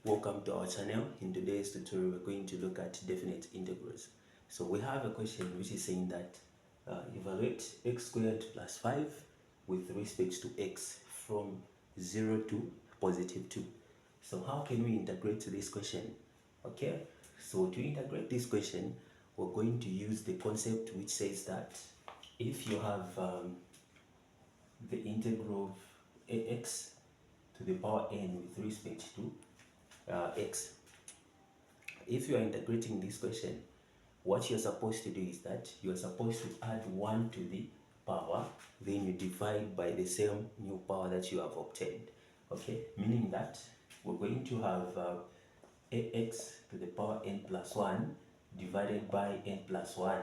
Welcome to our channel. In today's tutorial, we're going to look at definite integrals. So we have a question which is saying that evaluate x squared plus 5 with respect to x from 0 to positive 2. So how can we integrate this question? Okay, so to integrate this question, we're going to use the concept which says that if you have the integral of ax to the power n with respect to x. If you are integrating this question, what you're supposed to do is that you're supposed to add 1 to the power, then you divide by the same new power that you have obtained. Okay, meaning that we're going to have ax to the power n plus 1 divided by n plus 1,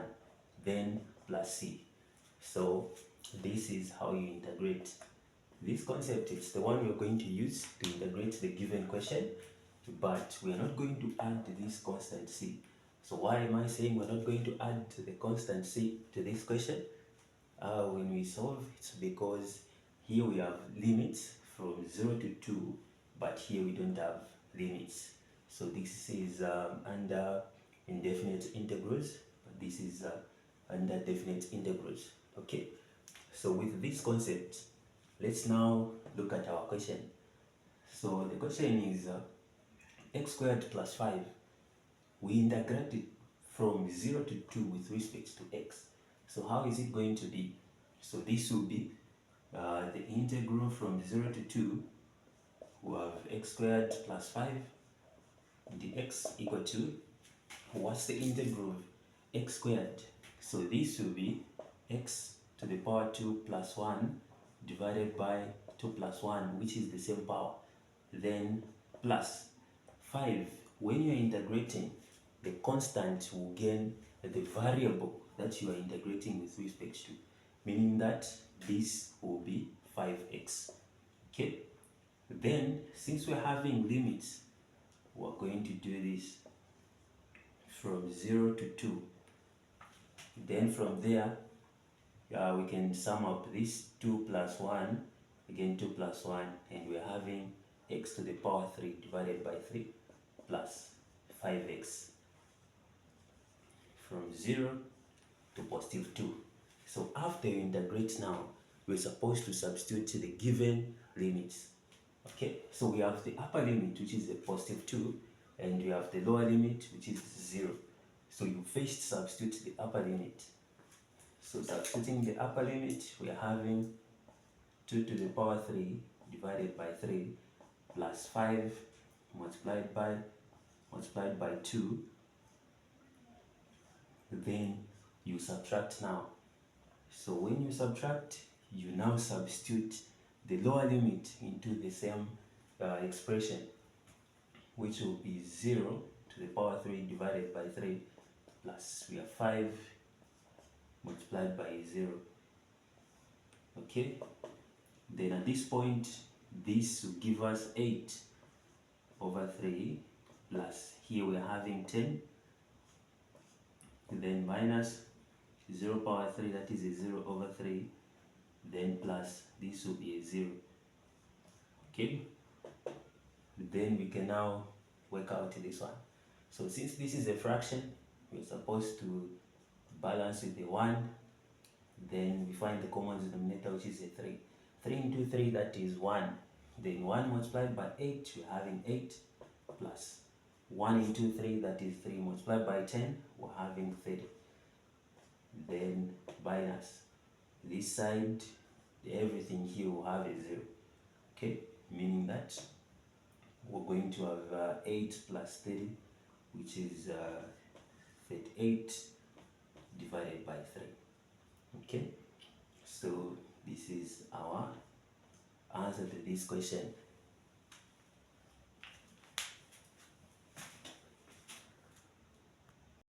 then plus c. So this is how you integrate this concept. It's the one we're going to use to integrate the given question, but we are not going to add this constant c. So why am I saying we're not going to add the constant c to this question when we solve? It's because here we have limits from 0 to 2, but here we don't have limits. So this is under indefinite integrals, but this is under definite integrals. Okay, so with this concept, let's now look at our question. So the question is x squared plus 5. We integrate it from 0 to 2 with respect to x. So how is it going to be? So this will be the integral from 0 to 2. We have x squared plus 5 dx equal to, what's the integral of x squared? So this will be x to the power 2 plus 1 divided by 2 plus 1, which is the same power, then plus 5. When you are integrating, the constant will gain the variable that you are integrating with respect to, meaning that this will be 5x. Okay, then since we're having limits, we're going to do this from 0 to 2. Then from there, we can sum up this 2 plus 1, again 2 plus 1, and we're having x to the power 3 divided by 3 plus 5x from 0 to positive 2. So after you integrate now, we're supposed to substitute the given limits. Okay, so we have the upper limit, which is the positive 2, and we have the lower limit, which is 0. So you first substitute the upper limit. So substituting the upper limit, we are having 2 to the power 3 divided by 3 plus 5 multiplied by 2. Then you subtract now. So when you subtract, you now substitute the lower limit into the same expression, which will be 0 to the power 3 divided by 3 plus we have 5 multiplied by 0. Okay, then at this point, this will give us 8 over 3 plus, here we are having 10, then minus 0 power 3, that is a 0 over 3, then plus, this will be a 0. Okay, then we can now work out this one. So since this is a fraction, we're supposed to balance with the 1, then we find the common denominator, which is a 3. 3 into 3, that is 1. Then 1 multiplied by 8, we're having 8 plus 1 into 3, that is 3 multiplied by 10, we're having 30. Then minus this side, everything here will have a 0. Okay, meaning that we're going to have 8 plus 30, which is 38 divided by 3. Okay, so this is our answer to this question.